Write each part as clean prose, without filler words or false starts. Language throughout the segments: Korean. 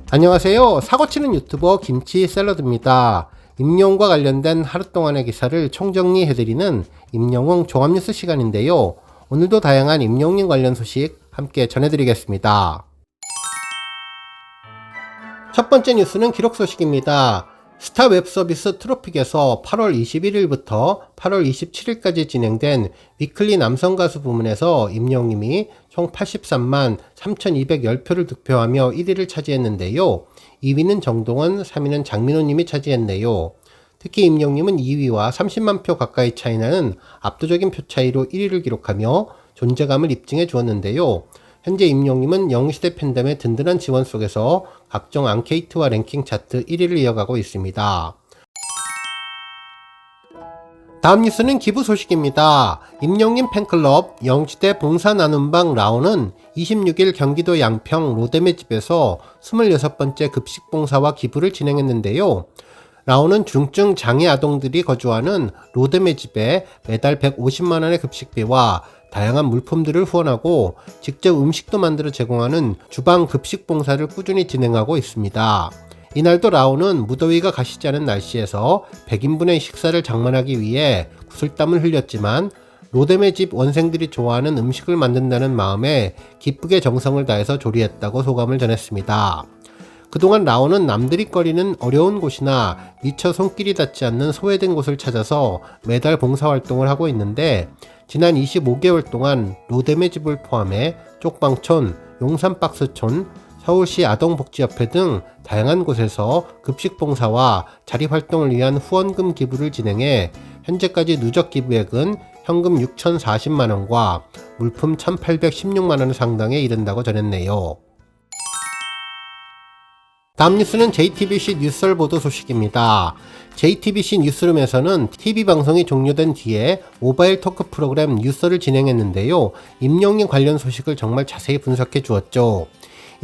안녕하세요. 사고치는 유튜버 김치샐러드입니다. 임영웅과 관련된 하루 동안의 기사를 총정리해드리는 임영웅 종합뉴스 시간인데요. 오늘도 다양한 임영웅 관련 소식 함께 전해드리겠습니다. 첫 번째 뉴스는 기록 소식입니다. 스타 웹서비스 트로픽에서 8월 21일부터 8월 27일까지 진행된 위클리 남성 가수 부문에서 임영웅이 총 83만 3,210표를 득표하며 1위를 차지했는데요. 2위는 정동원, 3위는 장민호님이 차지했네요. 특히 임영웅은 2위와 30만 표 가까이 차이나는 압도적인 표 차이로 1위를 기록하며 존재감을 입증해 주었는데요. 현재 임영웅은 영웅시대 팬덤의 든든한 지원 속에서 각종 앙케이트와 랭킹 차트 1위를 이어가고 있습니다. 다음 뉴스는 기부 소식입니다. 임영웅 팬클럽 영웅시대 봉사 나눔방 라온은 26일 경기도 양평 로뎀의 집에서 26번째 급식 봉사와 기부를 진행했는데요. 라온은 중증 장애 아동들이 거주하는 로뎀의 집에 매달 150만원의 급식비와 다양한 물품들을 후원하고 직접 음식도 만들어 제공하는 주방 급식 봉사를 꾸준히 진행하고 있습니다. 이날도 라온은 무더위가 가시지 않은 날씨에서 100인분의 식사를 장만하기 위해 구슬땀을 흘렸지만 로뎀의 집 원생들이 좋아하는 음식을 만든다는 마음에 기쁘게 정성을 다해서 조리했다고 소감을 전했습니다. 그동안 라온은 남들이 꺼리는 어려운 곳이나 미처 손길이 닿지 않는 소외된 곳을 찾아서 매달 봉사활동을 하고 있는데 지난 25개월 동안 로뎀의 집을 포함해 쪽방촌, 용산박스촌, 서울시 아동복지협회 등 다양한 곳에서 급식봉사와 자립활동을 위한 후원금 기부를 진행해 현재까지 누적 기부액은 현금 6,040만원과 물품 1,816만원 상당에 이른다고 전했네요. 다음 뉴스는 JTBC 뉴스설 보도 소식입니다. JTBC 뉴스룸에서는 TV방송이 종료된 뒤에 모바일 토크 프로그램 뉴스를 진행했는데요. 임영웅 관련 소식을 정말 자세히 분석해 주었죠.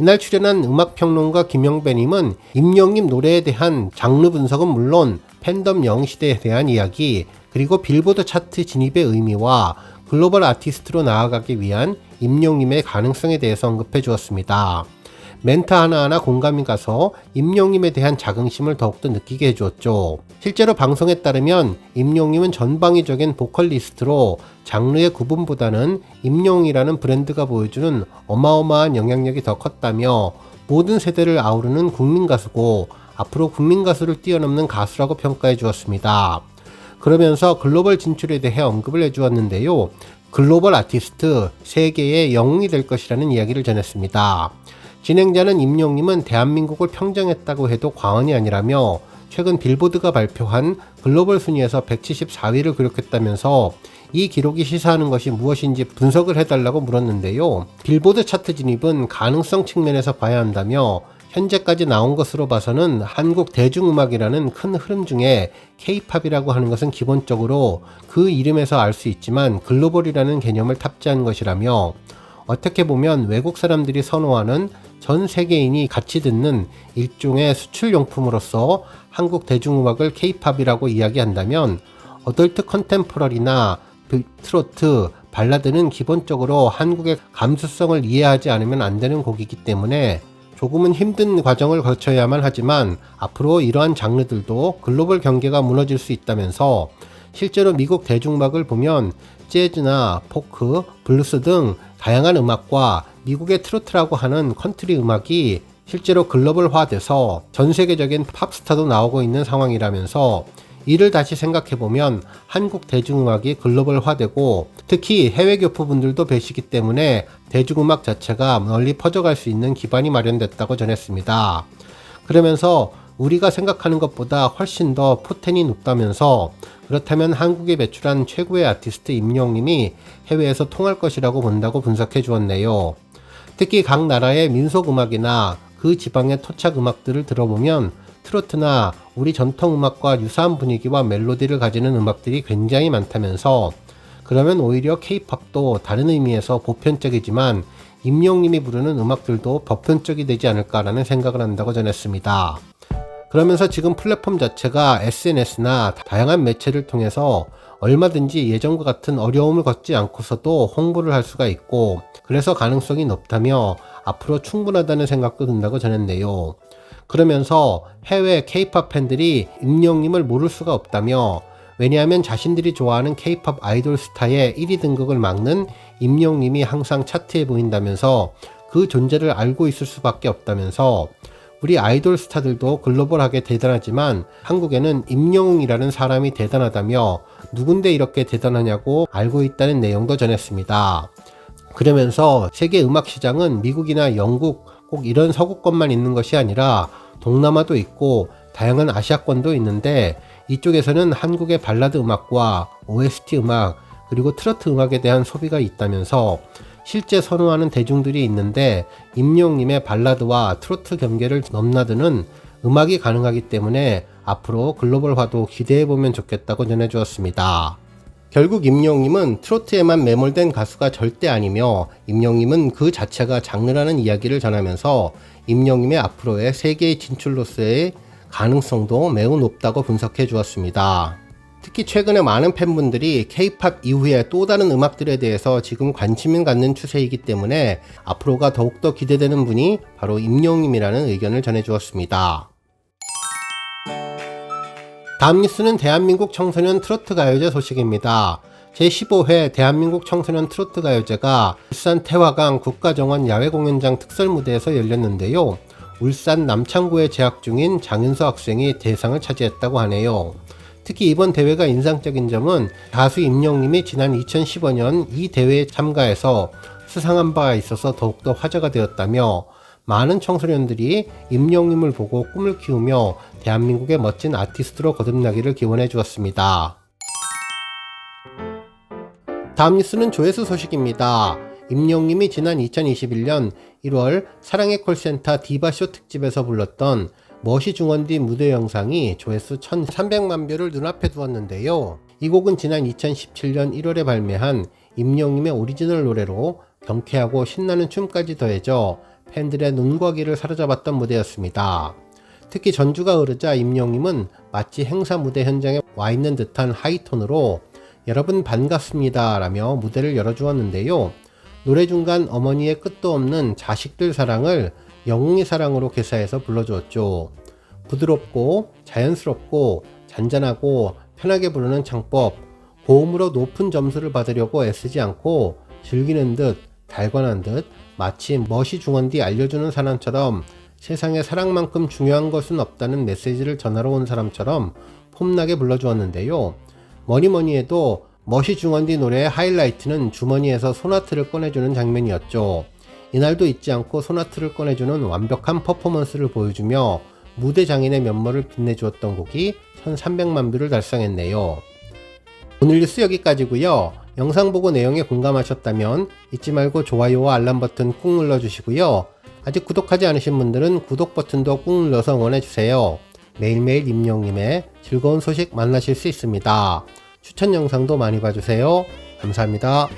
이날 출연한 음악평론가 김영배님은 임영웅 노래에 대한 장르 분석은 물론 팬덤 영웅시대에 대한 이야기, 그리고 빌보드 차트 진입의 의미와 글로벌 아티스트로 나아가기 위한 임영웅의 가능성에 대해서 언급해 주었습니다. 멘트 하나하나 공감이 가서 임영웅에 대한 자긍심을 더욱더 느끼게 해주었죠. 실제로 방송에 따르면 임영웅은 전방위적인 보컬리스트로 장르의 구분보다는 임영웅이라는 브랜드가 보여주는 어마어마한 영향력이 더 컸다며 모든 세대를 아우르는 국민가수고 앞으로 국민가수를 뛰어넘는 가수라고 평가해 주었습니다. 그러면서 글로벌 진출에 대해 언급을 해주었는데요. 글로벌 아티스트, 세계의 영웅이 될 것이라는 이야기를 전했습니다. 진행자는 임영웅은 대한민국을 평정했다고 해도 과언이 아니라며 최근 빌보드가 발표한 글로벌 순위에서 174위를 기록했다면서 이 기록이 시사하는 것이 무엇인지 분석을 해달라고 물었는데요. 빌보드 차트 진입은 가능성 측면에서 봐야 한다며 현재까지 나온 것으로 봐서는 한국 대중음악이라는 큰 흐름 중에 K-팝이라고 하는 것은 기본적으로 그 이름에서 알 수 있지만 글로벌이라는 개념을 탑재한 것이라며 어떻게 보면 외국 사람들이 선호하는 전 세계인이 같이 듣는 일종의 수출용품으로서 한국 대중음악을 K-팝이라고 이야기한다면 어덜트 컨템포러리나 트로트, 발라드는 기본적으로 한국의 감수성을 이해하지 않으면 안 되는 곡이기 때문에 조금은 힘든 과정을 거쳐야만 하지만 앞으로 이러한 장르들도 글로벌 경계가 무너질 수 있다면서 실제로 미국 대중음악을 보면 재즈나 포크, 블루스 등 다양한 음악과 미국의 트로트라고 하는 컨트리 음악이 실제로 글로벌화돼서 전 세계적인 팝스타도 나오고 있는 상황이라면서 이를 다시 생각해보면 한국 대중음악이 글로벌화되고 특히 해외 교포분들도 계시기 때문에 대중음악 자체가 널리 퍼져갈 수 있는 기반이 마련됐다고 전했습니다. 그러면서 우리가 생각하는 것보다 훨씬 더 포텐이 높다면서 그렇다면 한국에 배출한 최고의 아티스트 임영웅이 해외에서 통할 것이라고 본다고 분석해 주었네요. 특히 각 나라의 민속음악이나 그 지방의 토착 음악들을 들어보면 트로트나 우리 전통음악과 유사한 분위기와 멜로디를 가지는 음악들이 굉장히 많다면서 그러면 오히려 K-팝도 다른 의미에서 보편적이지만 임영웅이 부르는 음악들도 보편적이 되지 않을까라는 생각을 한다고 전했습니다. 그러면서 지금 플랫폼 자체가 SNS나 다양한 매체를 통해서 얼마든지 예전과 같은 어려움을 겪지 않고서도 홍보를 할 수가 있고 그래서 가능성이 높다며 앞으로 충분하다는 생각도 든다고 전했네요. 그러면서 해외 K-POP 팬들이 임영웅을 모를 수가 없다며, 왜냐하면 자신들이 좋아하는 K-POP 아이돌 스타의 1위 등극을 막는 임영웅이 항상 차트에 보인다면서 그 존재를 알고 있을 수밖에 없다면서, 우리 아이돌 스타들도 글로벌하게 대단하지만 한국에는 임영웅이라는 사람이 대단하다며 누군데 이렇게 대단하냐고 알고 있다는 내용도 전했습니다. 그러면서 세계 음악 시장은 미국이나 영국 꼭 이런 서구권만 있는 것이 아니라 동남아도 있고 다양한 아시아권도 있는데, 이쪽에서는 한국의 발라드 음악과 OST 음악 그리고 트로트 음악에 대한 소비가 있다면서 실제 선호하는 대중들이 있는데 임영웅의 발라드와 트로트 경계를 넘나드는 음악이 가능하기 때문에 앞으로 글로벌화도 기대해보면 좋겠다고 전해주었습니다. 결국 임영웅은 트로트에만 매몰된 가수가 절대 아니며, 임영웅은 그 자체가 장르라는 이야기를 전하면서 임영웅의 앞으로의 세계의 진출로서의 가능성도 매우 높다고 분석해 주었습니다. 특히 최근에 많은 팬분들이 K-POP 이후에 또 다른 음악들에 대해서 지금 관심을 갖는 추세이기 때문에 앞으로가 더욱더 기대되는 분이 바로 임영웅이라는 의견을 전해주었습니다. 다음 뉴스는 대한민국 청소년 트로트 가요제 소식입니다. 제15회 대한민국 청소년 트로트 가요제가 울산 태화강 국가정원 야외공연장 특설무대에서 열렸는데요. 울산 남창구에 재학 중인 장윤서 학생이 대상을 차지했다고 하네요. 특히 이번 대회가 인상적인 점은 가수 임영웅이 지난 2015년 이 대회에 참가해서 수상한 바가 있어서 더욱더 화제가 되었다며, 많은 청소년들이 임영웅을 보고 꿈을 키우며 대한민국의 멋진 아티스트로 거듭나기를 기원해 주었습니다. 다음 뉴스는 조회수 소식입니다. 임영웅이 지난 2021년 1월 사랑의 콜센터 디바쇼 특집에서 불렀던 멋이 중원디 무대 영상이 조회수 1300만 뷰를 눈앞에 두었는데요. 이 곡은 지난 2017년 1월에 발매한 임영웅의 오리지널 노래로 경쾌하고 신나는 춤까지 더해져 팬들의 눈과 귀를 사로잡았던 무대였습니다. 특히 전주가 흐르자 임영웅은 마치 행사 무대 현장에 와 있는 듯한 하이톤으로 여러분 반갑습니다 라며 무대를 열어주었는데요. 노래 중간 어머니의 끝도 없는 자식들 사랑을 영웅의 사랑으로 개사해서 불러주었죠. 부드럽고 자연스럽고 잔잔하고 편하게 부르는 창법, 고음으로 높은 점수를 받으려고 애쓰지 않고 즐기는 듯 달관한 듯 마치 멋이 중원디 알려주는 사람처럼 세상에 사랑만큼 중요한 것은 없다는 메시지를 전하러 온 사람처럼 폼나게 불러주었는데요. 뭐니뭐니 해도 멋이 중원디 노래의 하이라이트는 주머니에서 소나트를 꺼내주는 장면이었죠. 이날도 잊지 않고 소나트를 꺼내주는 완벽한 퍼포먼스를 보여주며 무대 장인의 면모를 빛내주었던 곡이 1300만 뷰를 달성했네요. 오늘 뉴스 여기까지고요. 영상 보고 내용에 공감하셨다면 잊지 말고 좋아요와 알람 버튼 꾹 눌러주시고요. 아직 구독하지 않으신 분들은 구독 버튼도 꾹 눌러서 응원해주세요. 매일매일 임영웅의 즐거운 소식 만나실 수 있습니다. 추천 영상도 많이 봐주세요. 감사합니다.